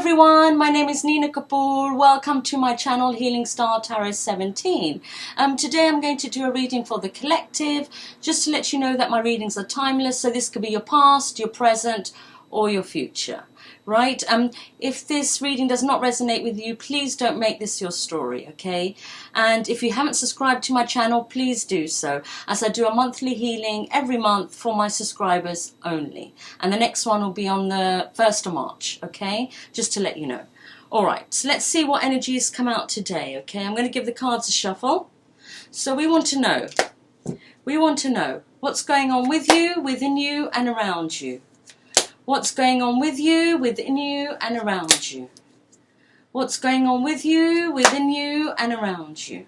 everyone, my name is Nina Kapoor. Welcome to my channel Healing Star Tarot 17. Today I'm going to do a reading for the collective, just to let you know that my readings are timeless, so this could be your past, your present or your future. Right? If this reading does not resonate with you, please don't make this your story, okay? And if you haven't subscribed to my channel, please do so, as I do a monthly healing every month for my subscribers only. And the next one will be on the 1st of March, okay? Just to let you know. Alright, so let's see what energies come out today, okay? I'm going to give the cards a shuffle. So we want to know what's going on with you, within you and around you. What's going on with you, within you and around you? What's going on with you, within you and around you?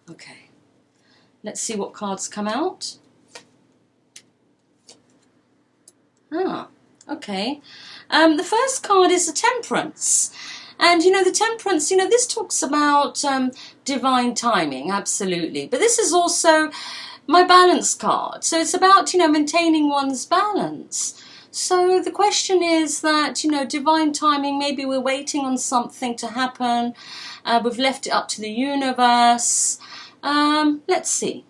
Okay, let's see what cards come out. Okay. The first card is the Temperance. And, the Temperance, this talks about divine timing, absolutely. But this is also my Balance card. So it's about, maintaining one's balance. So the question is that, divine timing, maybe we're waiting on something to happen. We've left it up to the universe. Let's see.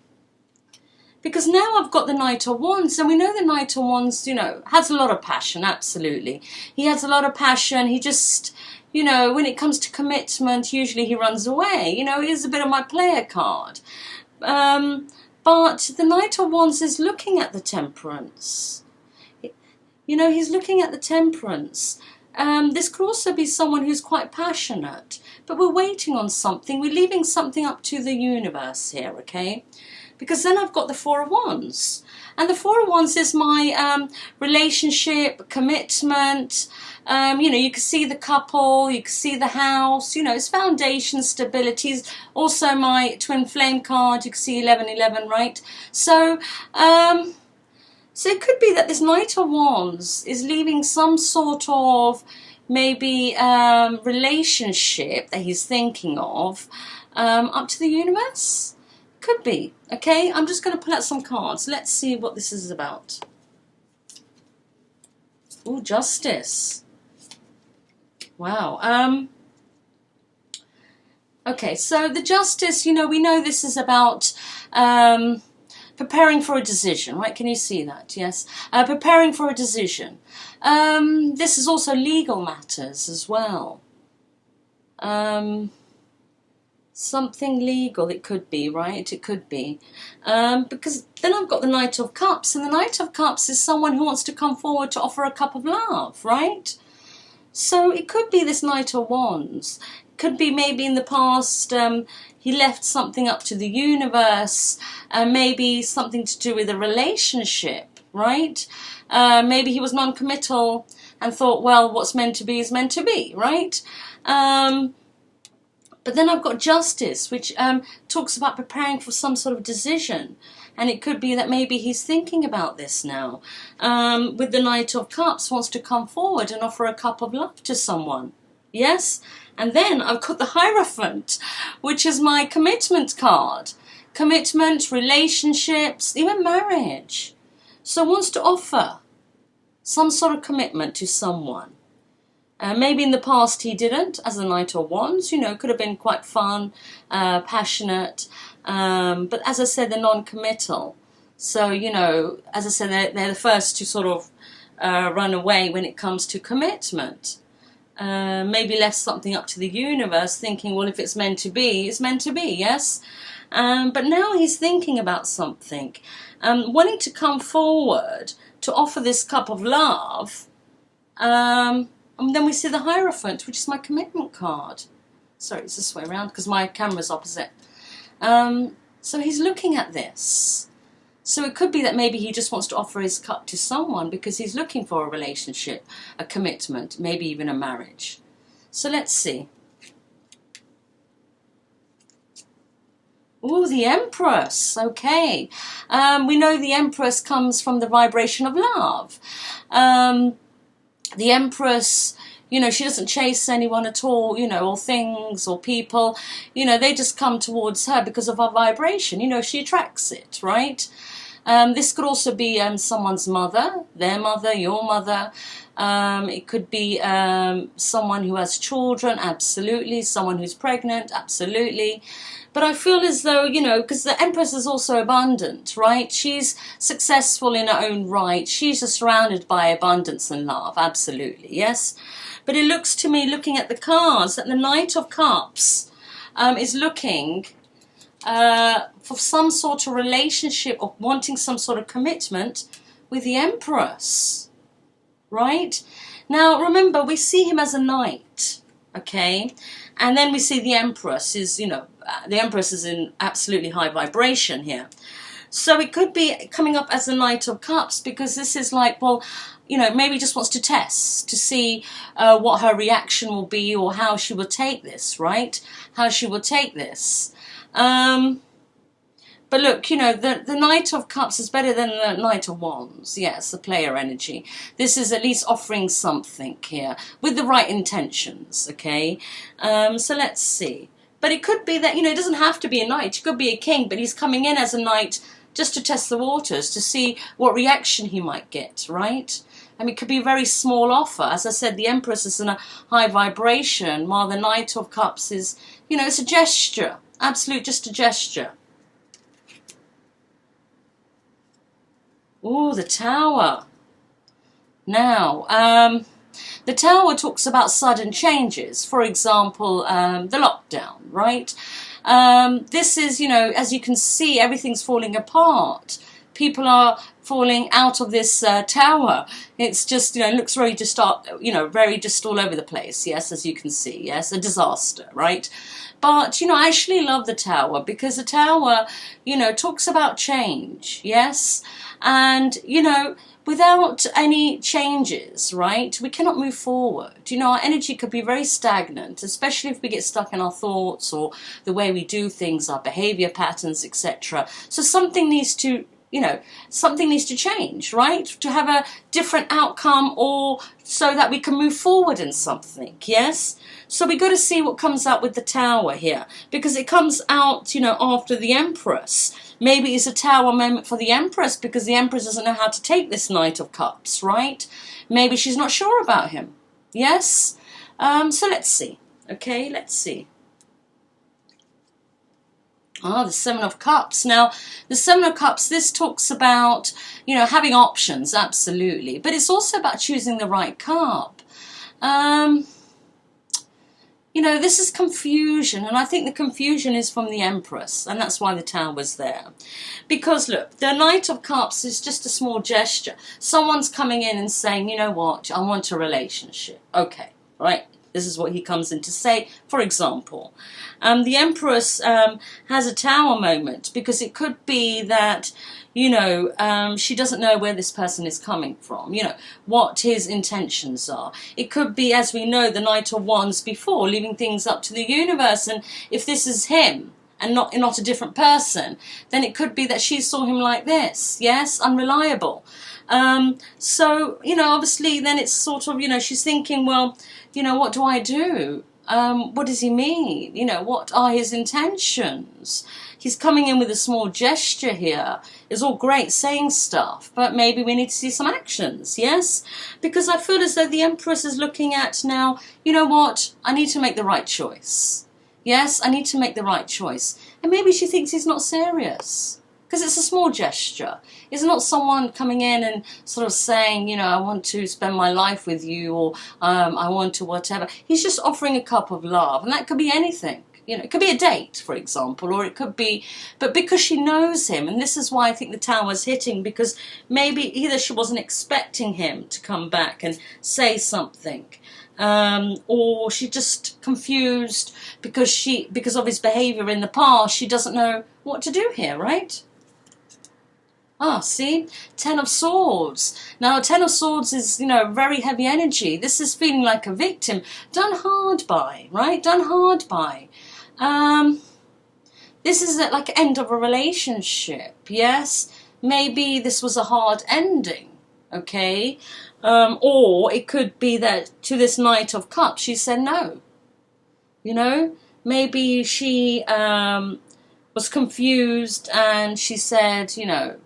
Because now I've got the Knight of Wands, and we know the Knight of Wands, has a lot of passion, absolutely. He has a lot of passion. He just... when it comes to commitment, usually he runs away. He is a bit of my player card. But the Knight of Wands is looking at the Temperance. He's looking at the Temperance. This could also be someone who's quite passionate. But we're waiting on something. We're leaving something up to the universe here, okay? Because then I've got the Four of Wands. And the Four of Wands is my relationship, commitment. You can see the couple, you can see the house, it's foundation, stability. Also my twin flame card, you can see 1111, right? So, so it could be that this Knight of Wands is leaving some sort of maybe relationship that he's thinking of up to the universe. Could be, okay? I'm just going to pull out some cards. Let's see what this is about. Oh, Justice. Wow. Okay, so the Justice, we know this is about preparing for a decision, right? Can you see that? Yes. Preparing for a decision. This is also legal matters as well. Something legal, it could be, right? It could be. Because then I've got the Knight of Cups, and the Knight of Cups is someone who wants to come forward to offer a cup of love, right? So it could be this Knight of Wands. It could be maybe in the past he left something up to the universe, maybe something to do with a relationship, right? Maybe he was non-committal and thought, well, what's meant to be is meant to be, right? But then I've got Justice, which talks about preparing for some sort of decision. And it could be that maybe he's thinking about this now. With the Knight of Cups, wants to come forward and offer a cup of love to someone. Yes? And then I've got the Hierophant, which is my commitment card. Commitment, relationships, even marriage. So wants to offer some sort of commitment to someone. Maybe in the past he didn't, as a Knight of Wands, could have been quite fun, passionate. But as I said, they're non-committal. So, as I said, they're the first to sort of run away when it comes to commitment. Maybe left something up to the universe, thinking, well, if it's meant to be, it's meant to be, yes? But now he's thinking about something, wanting to come forward to offer this cup of love. And then we see the Hierophant, which is my commitment card. Sorry, it's this way around because my camera's opposite. So he's looking at this. So it could be that maybe he just wants to offer his cup to someone because he's looking for a relationship, a commitment, maybe even a marriage. So let's see. Oh, the Empress. Okay. We know the Empress comes from the vibration of love. The Empress, she doesn't chase anyone at all, or things or people. They just come towards her because of her vibration. She attracts it, right? This could also be someone's mother, their mother, your mother. It could be someone who has children, absolutely. Someone who's pregnant, absolutely. But I feel as though, you know, because the Empress is also abundant, right? She's successful in her own right. She's just surrounded by abundance and love, absolutely, yes? But it looks to me, looking at the cards, that the Knight of Cups is looking for some sort of relationship or wanting some sort of commitment with the Empress, right? Now, remember, we see him as a knight, okay? And then we see the Empress is, you know, the Empress is in absolutely high vibration here. So it could be coming up as the Knight of Cups, because this is like, well, you know, maybe just wants to test to see what her reaction will be, or how she will take this, right? How she will take this. But look, you know, the Knight of Cups is better than the Knight of Wands. Yes, the player energy. This is at least offering something here with the right intentions, okay? So let's see. But it could be that, you know, it doesn't have to be a knight. It could be a king, but he's coming in as a knight just to test the waters, to see what reaction he might get, right? I mean, it could be a very small offer. As I said, the Empress is in a high vibration, while the Knight of Cups is, you know, it's a gesture. Absolute, just a gesture. Ooh, the Tower. Now, the Tower talks about sudden changes. For example, the lockdown, right? This is, you know, as you can see, everything's falling apart. People are falling out of this tower. It's just, you know, it looks very just, you know, very just all over the place. Yes, as you can see. Yes, a disaster, right? But, you know, I actually love the Tower, because the Tower, you know, talks about change. Yes. And, you know, without any changes, right, we cannot move forward. You know, our energy could be very stagnant, especially if we get stuck in our thoughts or the way we do things, our behavior patterns, etc. So something needs to, you know, something needs to change, right, to have a different outcome, or so that we can move forward in something, yes? So we got to see what comes out with the Tower here, because it comes out, you know, after the Empress. Maybe it's a Tower moment for the Empress, because the Empress doesn't know how to take this Knight of Cups, right? Maybe she's not sure about him, yes? So let's see, okay, let's see. Ah, the Seven of Cups. Now, the Seven of Cups, this talks about, you know, having options, absolutely. But it's also about choosing the right cup. You know, this is confusion, and I think the confusion is from the Empress, and that's why the Tower's there. Because, look, the Knight of Cups is just a small gesture. Someone's coming in and saying, you know what, I want a relationship. Okay, right? This is what he comes in to say, for example. The Empress has a Tower moment, because it could be that, you know, she doesn't know where this person is coming from, you know, what his intentions are. It could be, as we know, the Knight of Wands before, leaving things up to the universe. And if this is him and not a different person, then it could be that she saw him like this, yes, unreliable. So, you know, obviously then it's sort of, you know, she's thinking, well, you know, what do I do? What does he mean? You know, what are his intentions? He's coming in with a small gesture here. It's all great saying stuff, but maybe we need to see some actions, yes? Because I feel as though the Empress is looking at now, you know what, I need to make the right choice. Yes, I need to make the right choice. And maybe she thinks he's not serious, because it's a small gesture. It's not someone coming in and sort of saying, you know, I want to spend my life with you, or I want to whatever. He's just offering a cup of love, and that could be anything. You know, it could be a date, for example, or it could be, but because she knows him, and this is why I think the Tower's hitting, because maybe either she wasn't expecting him to come back and say something, or she's just confused because of his behavior in the past. She doesn't know what to do here, right? Ah, see? Ten of Swords. Now, Ten of Swords is, you know, very heavy energy. This is feeling like a victim. Done hard by, right? Done hard by. This is like end of a relationship, yes? Maybe this was a hard ending, okay? Or it could be that to this Knight of Cups, she said no. You know? Maybe she was confused and she said, you know,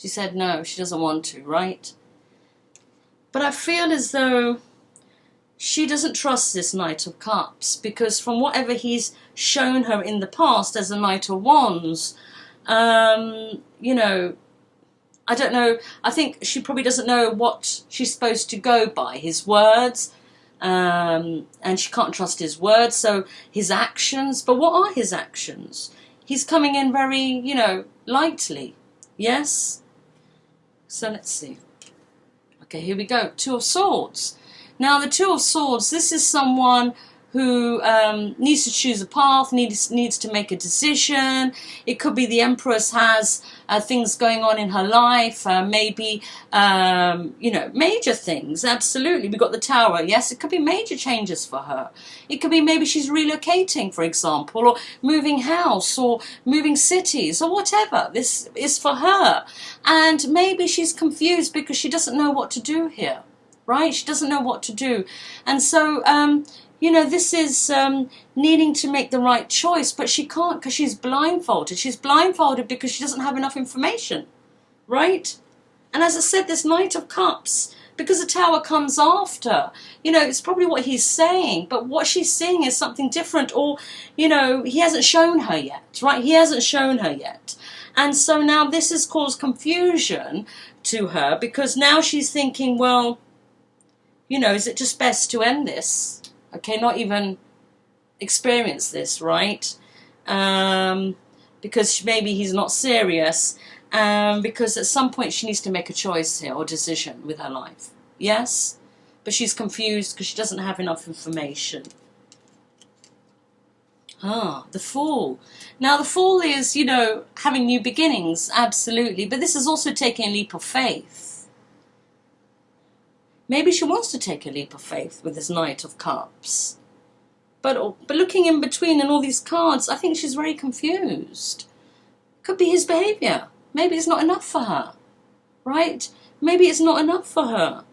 She said no, she doesn't want to, right? But I feel as though she doesn't trust this Knight of Cups, because from whatever he's shown her in the past as a Knight of Wands, you know, I don't know, I think she probably doesn't know what she's supposed to go by, his words, and she can't trust his words, so his actions. But what are his actions? He's coming in very, you know, lightly, yes? So let's see. Okay, here we go. Two of Swords. Now, the Two of Swords, this is someone who needs to choose a path, needs to make a decision. It could be the Empress has things going on in her life, maybe, you know, major things, absolutely. We've got the Tower, yes, it could be major changes for her. It could be maybe she's relocating, for example, or moving house, or moving cities, or whatever. This is for her. And maybe she's confused because she doesn't know what to do here, right? She doesn't know what to do. And so, you know, this is needing to make the right choice, but she can't because she's blindfolded. She's blindfolded because she doesn't have enough information, right? And as I said, this Knight of Cups, because the Tower comes after, you know, it's probably what he's saying, but what she's seeing is something different, or, you know, he hasn't shown her yet, right? He hasn't shown her yet. And so now this has caused confusion to her, because now she's thinking, well, you know, is it just best to end this? Okay, not even experience this, right? Because maybe he's not serious. Because at some point she needs to make a choice here, or decision with her life. Yes? But she's confused because she doesn't have enough information. Ah, the Fool. Now, the Fool is, you know, having new beginnings, absolutely. But this is also taking a leap of faith. Maybe she wants to take a leap of faith with this Knight of Cups. But looking in between and all these cards, I think she's very confused. Could be his behaviour. Maybe it's not enough for her, right? Maybe it's not enough for her.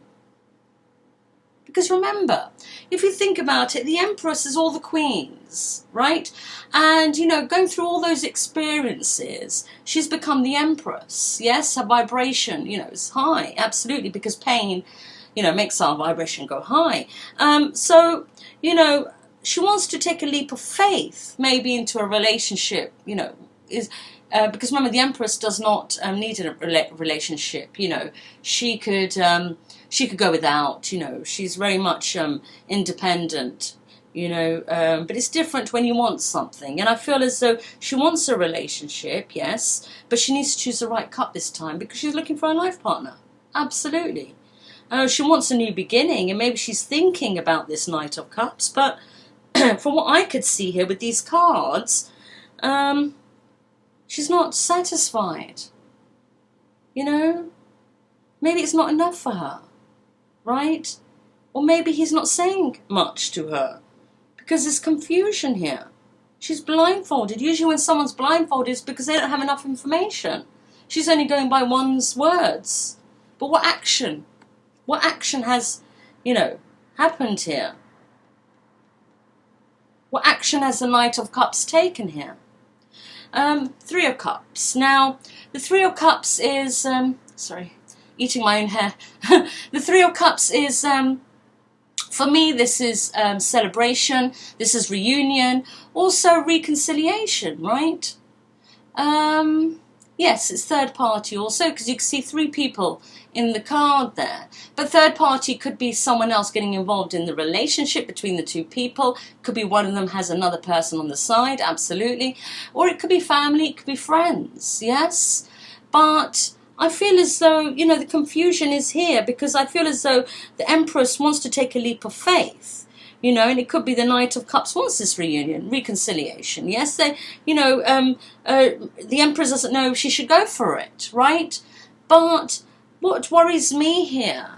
Because remember, if you think about it, the Empress is all the queens, right? And, you know, going through all those experiences, she's become the Empress. Yes, her vibration, you know, is high, absolutely, because pain, you know, makes our vibration go high. So, you know, she wants to take a leap of faith, maybe into a relationship, you know, because remember, the Empress does not need a relationship, you know. She could go without, you know. She's very much independent, you know. But it's different when you want something. And I feel as though she wants a relationship, yes, but she needs to choose the right cup this time because she's looking for a life partner. Absolutely. She wants a new beginning, and maybe she's thinking about this Knight of Cups, but from what I could see here with these cards, she's not satisfied. You know? Maybe it's not enough for her, right? Or maybe he's not saying much to her, because there's confusion here. She's blindfolded. Usually when someone's blindfolded, it's because they don't have enough information. She's only going by one's words. But what action? What action has, you know, happened here? What action has the Knight of Cups taken here? Three of Cups. Now, the Three of Cups is, sorry, eating my own hair. The Three of Cups is, for me, this is celebration, this is reunion, also reconciliation, right? Yes, it's third party also, because you can see three people in the card there. But third party could be someone else getting involved in the relationship between the two people. Could be one of them has another person on the side, absolutely. Or it could be family, it could be friends, yes? But I feel as though, you know, the confusion is here, because I feel as though the Empress wants to take a leap of faith. You know, and it could be the Knight of Cups wants this reunion, reconciliation. Yes, they, you know, the Empress doesn't know if she should go for it, right? But what worries me here,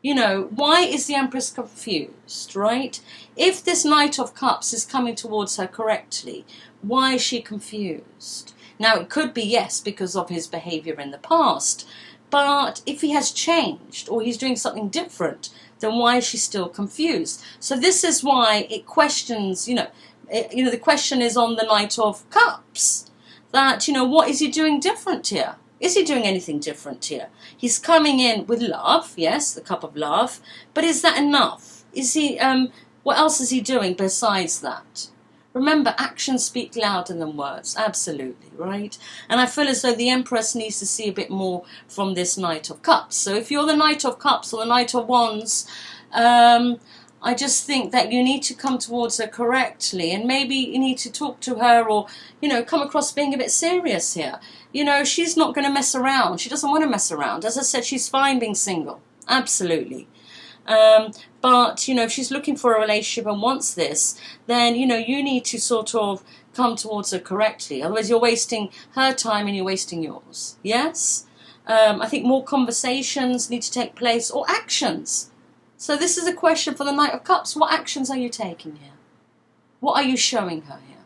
you know, why is the Empress confused, right? If this Knight of Cups is coming towards her correctly, why is she confused? Now, it could be, yes, because of his behaviour in the past. But if he has changed or he's doing something different, then why is she still confused? So this is why it questions, you know, the question is on the Knight of Cups. That, you know, what is he doing different here? Is he doing anything different here? He's coming in with love, yes, the cup of love, but is that enough? Is he, what else is he doing besides that? Remember, actions speak louder than words, absolutely, right? And I feel as though the Empress needs to see a bit more from this Knight of Cups. So if you're the Knight of Cups or the Knight of Wands, I just think that you need to come towards her correctly, and maybe you need to talk to her, or, you know, come across being a bit serious here. You know, she's not going to mess around. She doesn't want to mess around. As I said, she's fine being single. Absolutely. But, you know, if she's looking for a relationship and wants this, then, you know, you need to sort of come towards her correctly. Otherwise, you're wasting her time and you're wasting yours. Yes? I think more conversations need to take place, or actions. So this is a question for the Knight of Cups. What actions are you taking here? What are you showing her here?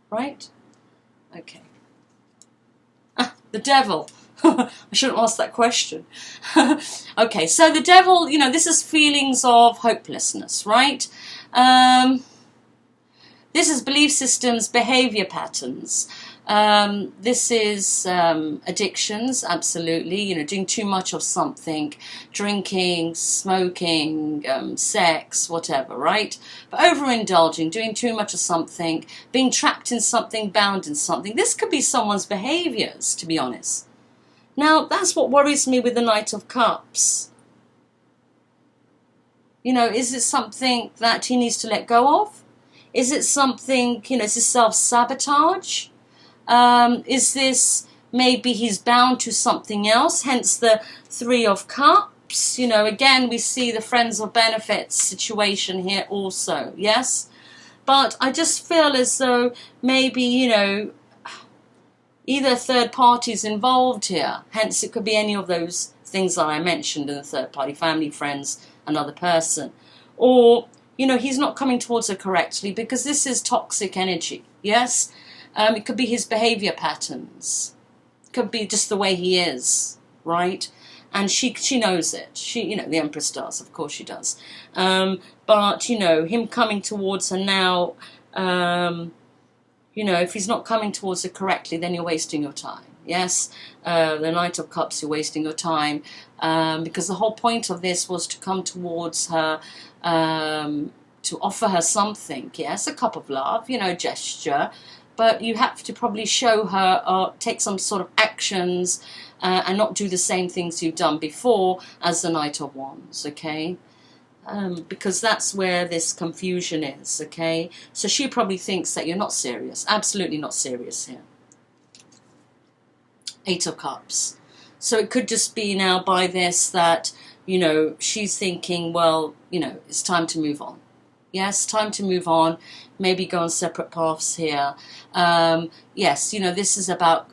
Right? Okay. The Devil. I shouldn't ask that question. Okay, so the Devil, you know, this is feelings of hopelessness, right? This is belief systems, behavior patterns. This is addictions, absolutely. You know, doing too much of something, drinking, smoking, sex, whatever, right? But overindulging, doing too much of something, being trapped in something, bound in something. This could be someone's behaviors, to be honest. Now, that's what worries me with the Knight of Cups. You know, is it something that he needs to let go of? Is it something, you know, is this self-sabotage? Is this maybe he's bound to something else, hence the Three of Cups? You know, again, we see the friends of benefits situation here also, yes? But I just feel as though maybe, you know, either third parties involved here, hence it could be any of those things that I mentioned in the third party, family, friends, another person. Or, you know, he's not coming towards her correctly because this is toxic energy, yes? It could be his behavior patterns. It could be just the way he is, right? And she knows it. She, you know, the Empress does, of course she does. But, you know, him coming towards her now, you know, if he's not coming towards her correctly, then you're wasting your time. Yes, the Knight of Cups, you're wasting your time, because the whole point of this was to come towards her, to offer her something. Yes, a cup of love, you know, gesture, but you have to probably show her or take some sort of actions and not do the same things you've done before as the Knight of Wands. Okay. Because that's where this confusion is, okay? So she probably thinks that you're not serious, absolutely not serious here. Eight of Cups. So it could just be now by this that, you know, she's thinking, well, you know, it's time to move on. Yes, time to move on, maybe go on separate paths here. Yes, you know, this is about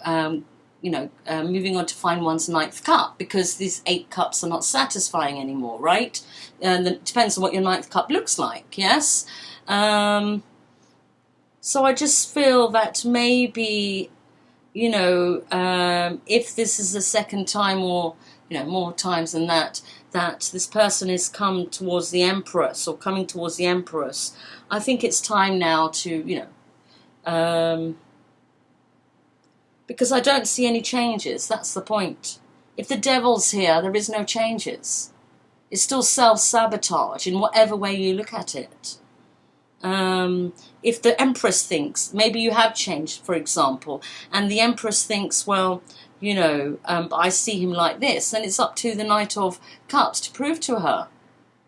you know, moving on to find one's ninth cup, because these 8 cups are not satisfying anymore, right? And it depends on what your ninth cup looks like, yes? So I just feel that maybe, you know, if this is the second time, or, you know, more times than that, that this person is come towards the Empress, or coming towards the Empress, I think it's time now to, you know, because I don't see any changes. That's the point. If the Devil's here, there is no changes. It's still self-sabotage in whatever way you look at it. If the Empress thinks, maybe you have changed, for example, and the Empress thinks, well, you know, I see him like this, then it's up to the Knight of Cups to prove to her.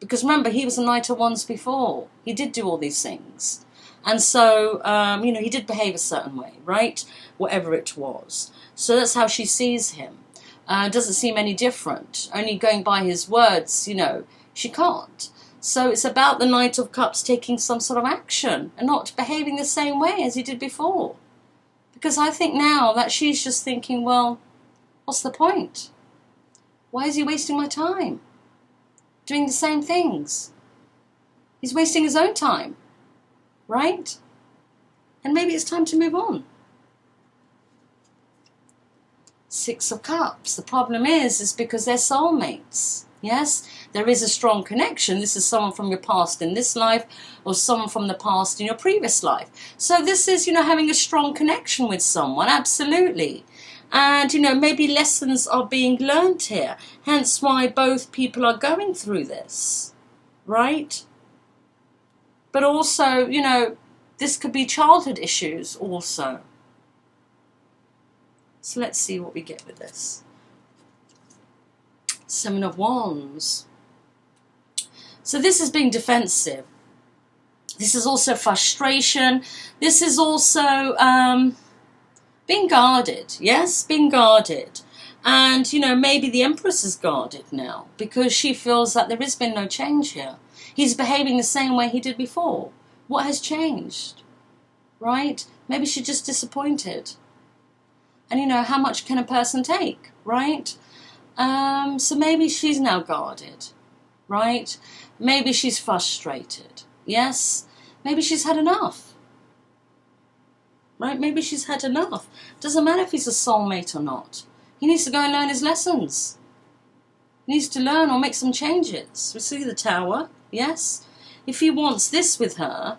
Because remember, he was a Knight of Wands before. He did do all these things. And so, you know, he did behave a certain way, right? Whatever it was. So that's how she sees him. Doesn't seem any different. Only going by his words, you know, she can't. So it's about the Knight of Cups taking some sort of action and not behaving the same way as he did before. Because I think now that she's just thinking, well, what's the point? Why is he wasting my time? Doing the same things. He's wasting his own time. Right? And maybe it's time to move on. 6 of Cups. The problem is because they're soulmates. Yes? There is a strong connection. This is someone from your past in this life, or someone from the past in your previous life. So this is, you know, having a strong connection with someone. Absolutely. And, you know, maybe lessons are being learned here. Hence why both people are going through this, right? But also, you know, this could be childhood issues also. So let's see what we get with this. Seven of Wands. So this is being defensive. This is also frustration. This is also being guarded. Yes, being guarded. And, you know, maybe the Empress is guarded now because she feels that there has been no change here. He's behaving the same way he did before. What has changed? Right? Maybe she's just disappointed. And, you know, how much can a person take? Right? So maybe she's now guarded. Right? Maybe she's frustrated. Yes? Maybe she's had enough. Right? Maybe she's had enough. Doesn't matter if he's a soulmate or not. He needs to go and learn his lessons. He needs to learn or make some changes. We see the Tower. Yes? If he wants this with her,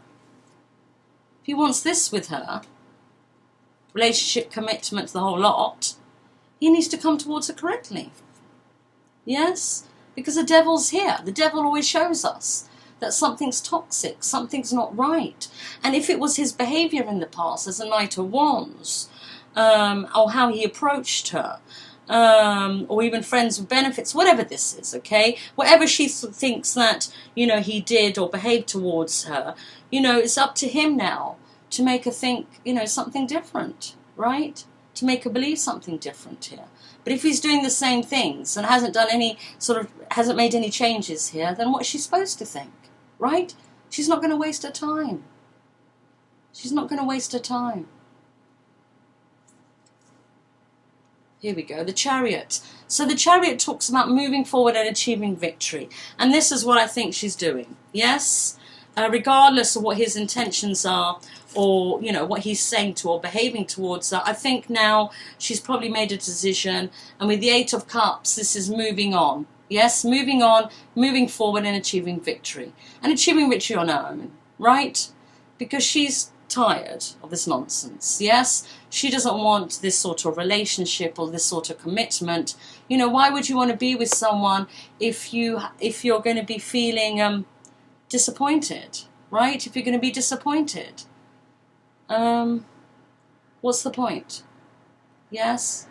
relationship, commitment, the whole lot, he needs to come towards her correctly. Yes? Because the devil's here. The devil always shows us that something's toxic, something's not right. And if it was his behaviour in the past as a Knight of Wands, or how he approached her, or even friends with benefits, whatever this is, okay? Whatever she thinks that, you know, he did or behaved towards her, you know, it's up to him now to make her think, you know, something different, right? To make her believe something different here. But if he's doing the same things and hasn't made any changes here, then what's she supposed to think, right? She's not going to waste her time. She's not going to waste her time. Here we go, the Chariot. So the Chariot talks about moving forward and achieving victory. And this is what I think she's doing. Yes? Regardless of what his intentions are, or, you know, what he's saying to or behaving towards her, I think now she's probably made a decision. And with the Eight of Cups, this is moving on. Yes? Moving on, moving forward and achieving victory. And achieving victory on her own. Right? Because she's tired of this nonsense. Yes? She doesn't want this sort of relationship or this sort of commitment. You know, why would you want to be with someone if you're going to be feeling disappointed, right? If you're going to be disappointed, what's the point? Yes?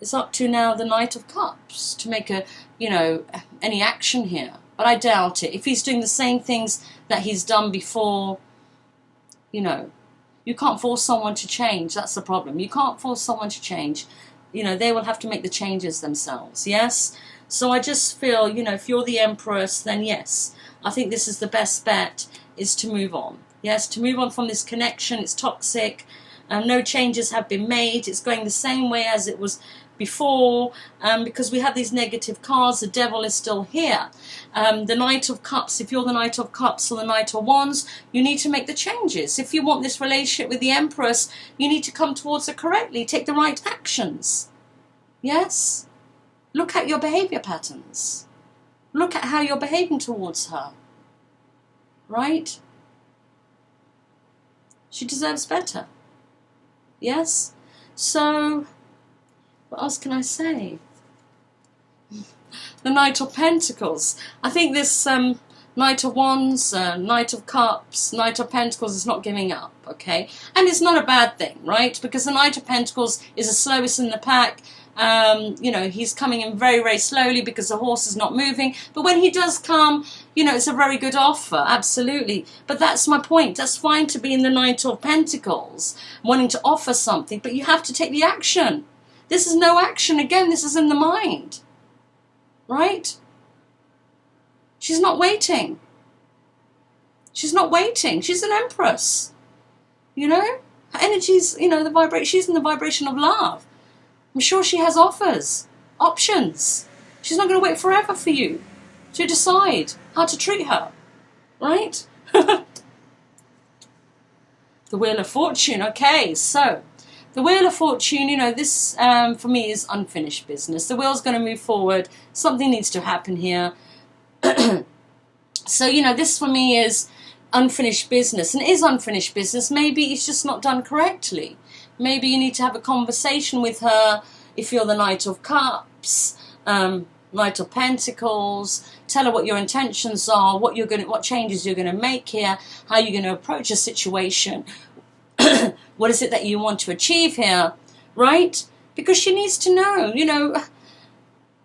It's up to now the Knight of Cups to make any action here. But I doubt it. If he's doing the same things that he's done before, you know, you can't force someone to change. That's the problem. You can't force someone to change. You know, they will have to make the changes themselves. Yes? So I just feel, you know, if you're the Empress, then yes, I think this is the best bet, is to move on. Yes, to move on from this connection. It's toxic. No changes have been made. It's going the same way as it was before, because we have these negative cards. The devil is still here. The Knight of Cups, if you're the Knight of Cups or the Knight of Wands, you need to make the changes. If you want this relationship with the Empress, you need to come towards her correctly. Take the right actions. Yes? Look at your behaviour patterns. Look at how you're behaving towards her. Right? She deserves better. Yes? So, what else can I say? The Knight of Pentacles. I think this Knight of Wands, Knight of Cups, Knight of Pentacles is not giving up, okay? And it's not a bad thing, right? Because the Knight of Pentacles is the slowest in the pack. You know, he's coming in very, very slowly because the horse is not moving. But when he does come, you know, it's a very good offer, absolutely. But that's my point. That's fine to be in the Knight of Pentacles, wanting to offer something, but you have to take the action. This is no action. Again, this is in the mind. Right? She's not waiting. She's not waiting. She's an Empress. You know? Her energy's, you know, the vibration. She's in the vibration of love. I'm sure she has offers, options. She's not going to wait forever for you to decide how to treat her. Right? The Wheel of Fortune. Okay, so the Wheel of Fortune, you know, this for me is unfinished business. The wheel's going to move forward. Something needs to happen here. So, you know, this for me is unfinished business. And it is unfinished business. Maybe it's just not done correctly. Maybe you need to have a conversation with her if you're the Knight of Cups, Knight of Pentacles. Tell her what your intentions are, what changes you're going to make here, how you're going to approach a situation. What is it that you want to achieve here, right? Because she needs to know,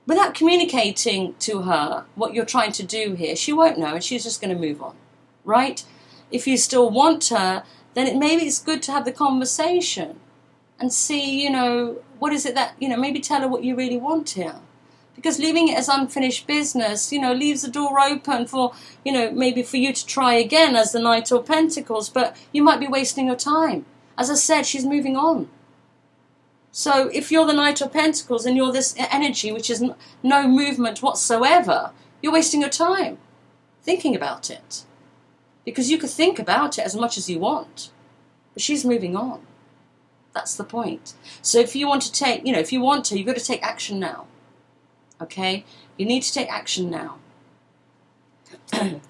without communicating to her what you're trying to do here, she won't know and she's just going to move on, right? If you still want her, then maybe it's good to have the conversation and see, what is it that, maybe tell her what you really want here. Because leaving it as unfinished business, leaves the door open for, maybe for you to try again as the Knight of Pentacles, but you might be wasting your time. As I said, she's moving on. So if you're the Knight of Pentacles and you're this energy, which is no movement whatsoever, you're wasting your time thinking about it. Because you could think about it as much as you want, but she's moving on. That's the point. So if you want to take, if you want to, you've got to take action now. Okay? You need to take action now. The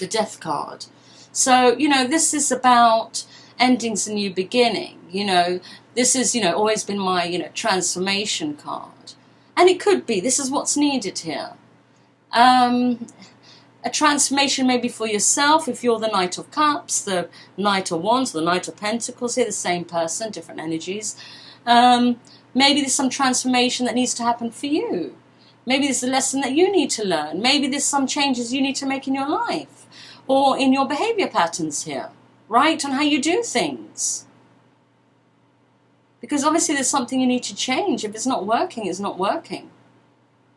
Death card. So, this is about endings and new beginning. This is, always been my, transformation card. And it could be, this is what's needed here. A transformation maybe for yourself, if you're the Knight of Cups, the Knight of Wands, the Knight of Pentacles, here the same person, different energies. Maybe there's some transformation that needs to happen for you. Maybe there's a lesson that you need to learn. Maybe there's some changes you need to make in your life or in your behavior patterns here, right? On how you do things. Because obviously there's something you need to change. If it's not working, it's not working.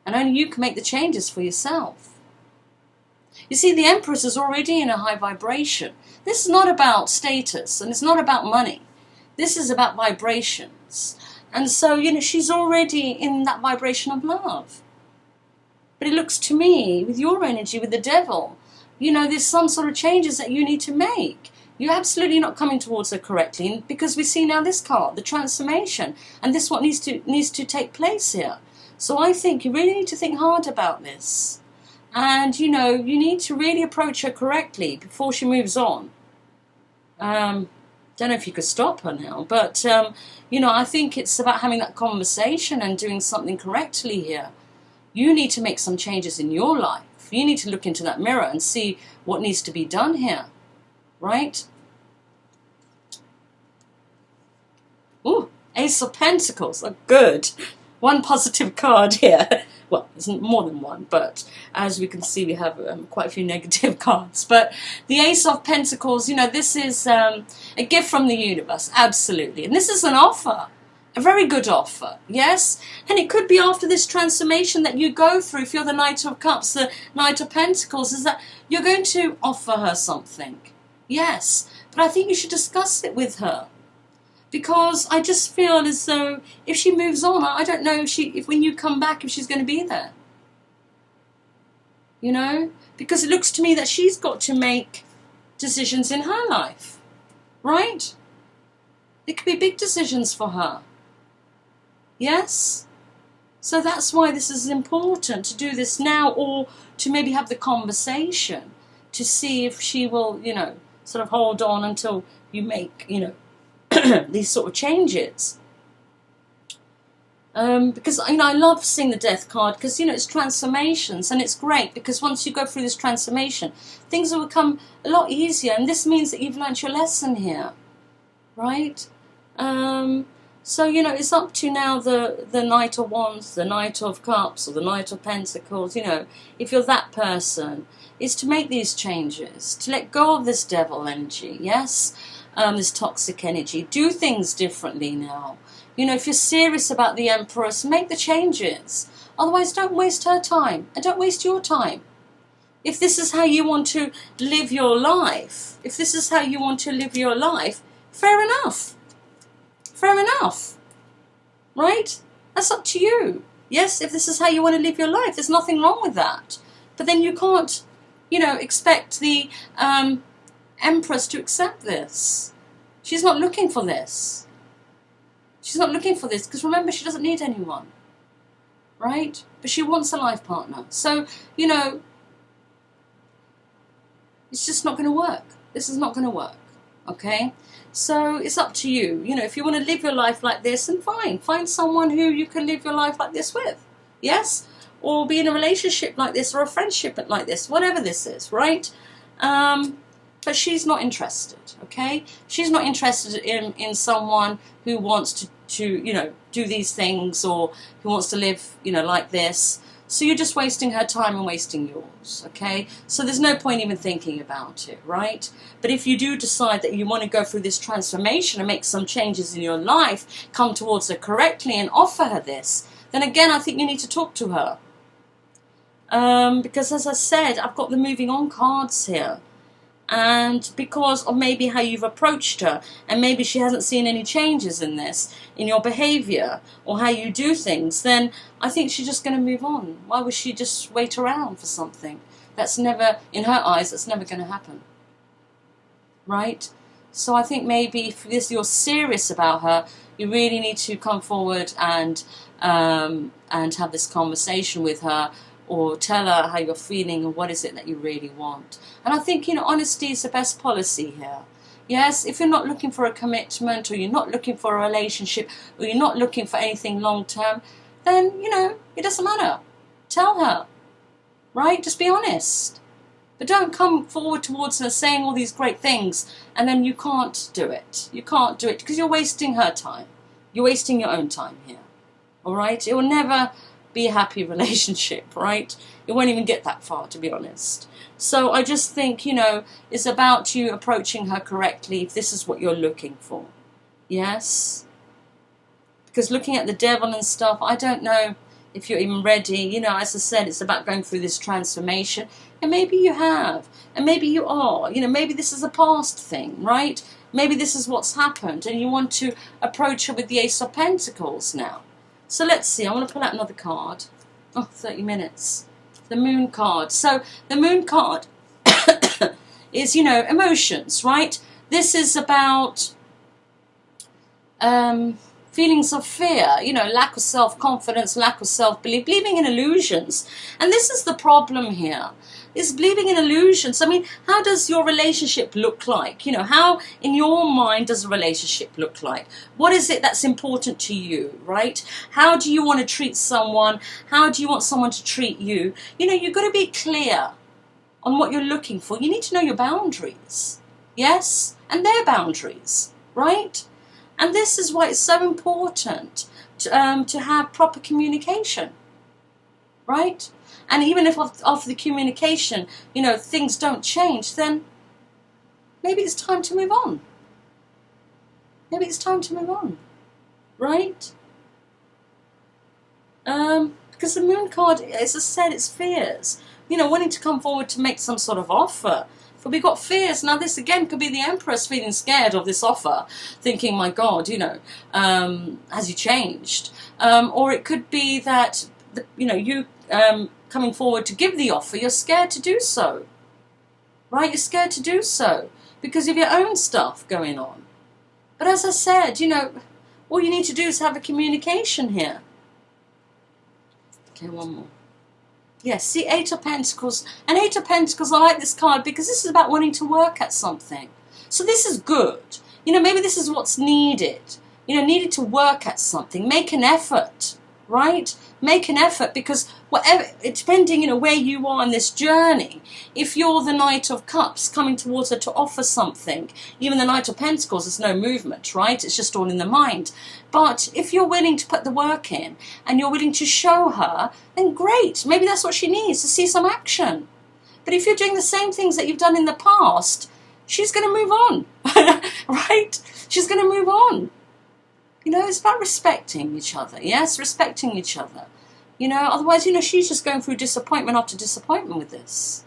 And only you can make the changes for yourself. You see, the Empress is already in a high vibration. This is not about status and it's not about money. This is about vibrations. And so, she's already in that vibration of love. But it looks to me, with your energy, with the Devil, there's some sort of changes that you need to make. You're absolutely not coming towards her correctly, because we see now this card, the transformation, and this is what needs to take place here. So I think you really need to think hard about this. And, you need to really approach her correctly before she moves on. Don't know if you could stop her now, but, I think it's about having that conversation and doing something correctly here. You need to make some changes in your life. You need to look into that mirror and see what needs to be done here, right? Ooh, Ace of Pentacles, oh, good. One positive card here. Well, there's more than one, but as we can see, we have quite a few negative cards. But the Ace of Pentacles, this is a gift from the universe, absolutely. And this is an offer, a very good offer, yes? And it could be after this transformation that you go through, if you're the Knight of Cups, the Knight of Pentacles, is that you're going to offer her something. Yes, but I think you should discuss it with her. Because I just feel as though if she moves on, I don't know if when you come back, if she's going to be there. Because it looks to me that she's got to make decisions in her life. Right? It could be big decisions for her. Yes? So that's why this is important, to do this now, or to maybe have the conversation to see if she will, sort of hold on until you make, these sort of changes. Because, I love seeing the Death card because, it's transformations, and it's great because once you go through this transformation, things will become a lot easier, and this means that you've learnt your lesson here, right? So, it's up to now the Knight of Wands, the Knight of Cups, or the Knight of Pentacles, if you're that person, is to make these changes, to let go of this Devil energy, yes? This toxic energy. Do things differently now. If you're serious about the Empress, make the changes. Otherwise, don't waste her time and don't waste your time. If this is how you want to live your life, fair enough. Fair enough. Right? That's up to you. Yes, if this is how you want to live your life, there's nothing wrong with that. But then you can't, expect the Empress to accept this. She's not looking for this. She's not looking for this because remember, she doesn't need anyone. Right? But she wants a life partner. So, it's just not going to work. This is not going to work. Okay? So it's up to you. You know, if you want to live your life like this, then fine. Find someone who you can live your life like this with. Yes? Or be in a relationship like this, or a friendship like this, whatever this is, right? But she's not interested, okay? She's not interested in someone who wants to you know, do these things, or who wants to live, you know, like this. So you're just wasting her time and wasting yours, okay? So there's no point even thinking about it, right? But if you do decide that you want to go through this transformation and make some changes in your life, come towards her correctly and offer her this, then again, I think you need to talk to her. Because as I said, I've got the moving on cards here. And because of maybe how you've approached her, and maybe she hasn't seen any changes in this, in your behaviour, or how you do things, then I think she's just going to move on. Why would she just wait around for something? That's never, in her eyes, that's never going to happen. Right? So I think maybe if you're serious about her, you really need to come forward and have this conversation with her, or tell her how you're feeling and what is it that you really want. And I think, you know, honesty is the best policy here. Yes, if you're not looking for a commitment, or you're not looking for a relationship, or you're not looking for anything long term, then, you know, it doesn't matter. Tell her, right? Just be honest. But don't come forward towards her saying all these great things, and then you can't do it. You can't do it because you're wasting her time. You're wasting your own time here. All right? It will never be a happy relationship, right? It won't even get that far, to be honest. So I just think, you know, it's about you approaching her correctly if this is what you're looking for. Yes? Because looking at the devil and stuff, I don't know if you're even ready. You know, as I said, it's about going through this transformation. And maybe you have. And maybe you are. You know, maybe this is a past thing, right? Maybe this is what's happened. And you want to approach her with the Ace of Pentacles now. So let's see, I want to pull out another card. Oh, 30 minutes. The Moon card. So the Moon card is, you know, emotions, right? This is about feelings of fear, you know, lack of self-confidence, lack of self-belief, believing in illusions. And this is the problem here, is believing in illusions. I mean, how does your relationship look like? You know, how in your mind does a relationship look like? What is it that's important to you, right? How do you want to treat someone? How do you want someone to treat you? You know, you've got to be clear on what you're looking for. You need to know your boundaries, yes? And their boundaries, right? And this is why it's so important to have proper communication, right? And even if after the communication, you know, things don't change, then maybe it's time to move on. Maybe it's time to move on, right? Because the Moon card, as I said, it's fears. You know, wanting to come forward to make some sort of offer. But we've got fears. Now this again could be the Empress feeling scared of this offer, thinking, my God, you know, has he changed? Or it could be that, you know, you coming forward to give the offer, you're scared to do so. Right? You're scared to do so because of your own stuff going on. But as I said, you know, all you need to do is have a communication here. Okay, one more. Yes, see, Eight of Pentacles. And Eight of Pentacles, I like this card because this is about wanting to work at something. So this is good. You know, maybe this is what's needed. You know, needed to work at something. Make an effort, right? Make an effort because whatever, depending, you know, where you are in this journey, if you're the Knight of Cups coming towards her to offer something, even the Knight of Pentacles, there's no movement, right? It's just all in the mind. But if you're willing to put the work in and you're willing to show her, then great. Maybe that's what she needs, to see some action. But if you're doing the same things that you've done in the past, she's going to move on, right? She's going to move on. You know, it's about respecting each other, yes? Respecting each other. You know, otherwise, you know, she's just going through disappointment after disappointment with this.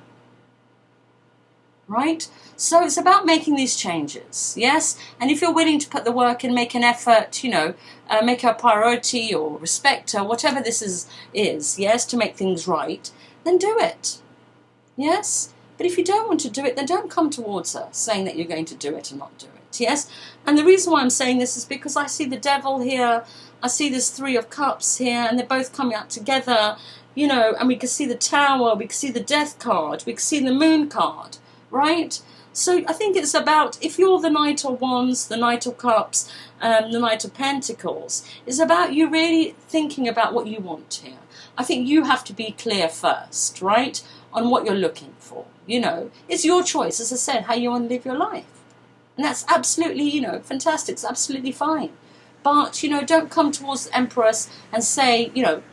Right? So it's about making these changes, yes? And if you're willing to put the work in, make an effort, you know, make her a priority or respect her, whatever this is, yes, to make things right, then do it. Yes? But if you don't want to do it, then don't come towards her saying that you're going to do it and not do it. Yes, and the reason why I'm saying this is because I see the Devil here, I see this Three of Cups here, and they're both coming out together, you know, and we can see the Tower, we can see the Death card, we can see the Moon card, right? So I think it's about, if you're the Knight of Wands, the Knight of Cups, the Knight of Pentacles, it's about you really thinking about what you want here. I think you have to be clear first, right, on what you're looking for. You know, it's your choice, as I said, how you want to live your life. And that's absolutely, you know, fantastic. It's absolutely fine. But, you know, don't come towards the Empress and say, you know,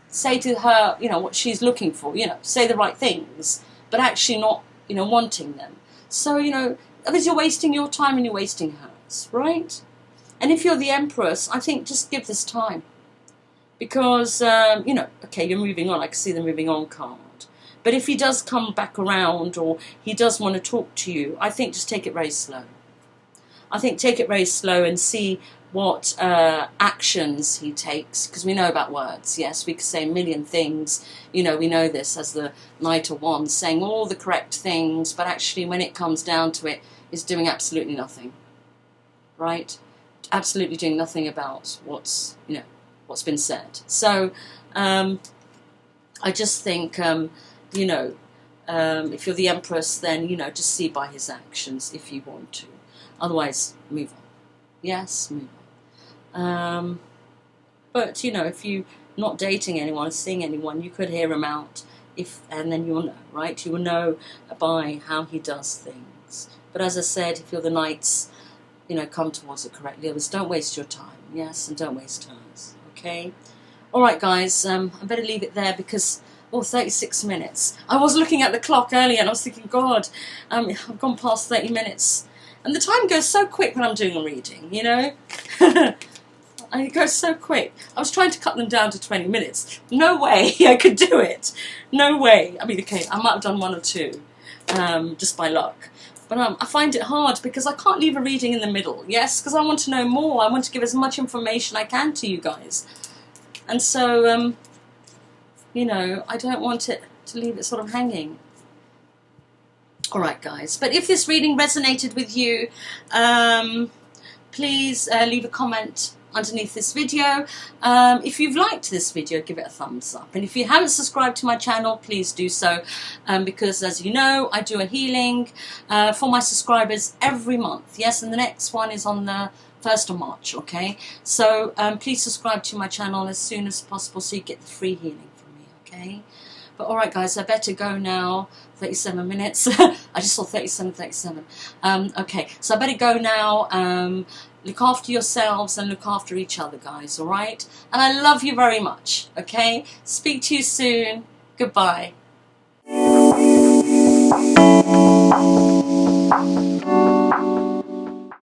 say to her, you know, what she's looking for, you know, say the right things, but actually not, you know, wanting them. So, you know, because you're wasting your time and you're wasting hers, right? And if you're the Empress, I think just give this time. Because, you know, okay, you're moving on. I can see the moving on card. But if he does come back around or he does want to talk to you, I think just take it very slow. I think take it very slow and see what actions he takes, because we know about words. Yes, we could say a million things. You know, we know this as the Knight of Wands, saying all the correct things, but actually when it comes down to it, is doing absolutely nothing. Right? Absolutely doing nothing about what's, you know, what's been said. So I just think, you know, if you're the Empress, then, you know, just see by his actions if you want to. Otherwise, move on. Yes, move on. But, you know, if you're not dating anyone or seeing anyone, you could hear him out, and then you'll know, right? You will know by how he does things. But as I said, if you're the Knights, you know, come towards it correctly. Others, don't waste your time, yes, and don't waste hers, okay? All right, guys, I better leave it there because, 36 minutes. I was looking at the clock earlier and I was thinking, God, I've gone past 30 minutes. And the time goes so quick when I'm doing a reading, you know? And it goes so quick. I was trying to cut them down to 20 minutes. No way I could do it. No way. I mean, okay, I might have done one or two, just by luck. But I find it hard because I can't leave a reading in the middle, yes? Because I want to know more. I want to give as much information I can to you guys. And so, you know, I don't want it to leave it sort of hanging. All right, guys. But if this reading resonated with you, please leave a comment underneath this video. If you've liked this video, give it a thumbs up. And if you haven't subscribed to my channel, please do so. Because as you know, I do a healing for my subscribers every month. Yes, and the next one is on the 1st of March, okay? So please subscribe to my channel as soon as possible so you get the free healing from me, okay? But all right, guys, I better go now. 37 minutes. I just saw 37. Okay, so I better go now. Look after yourselves and look after each other, guys, all right? And I love you very much, okay? Speak to you soon. Goodbye.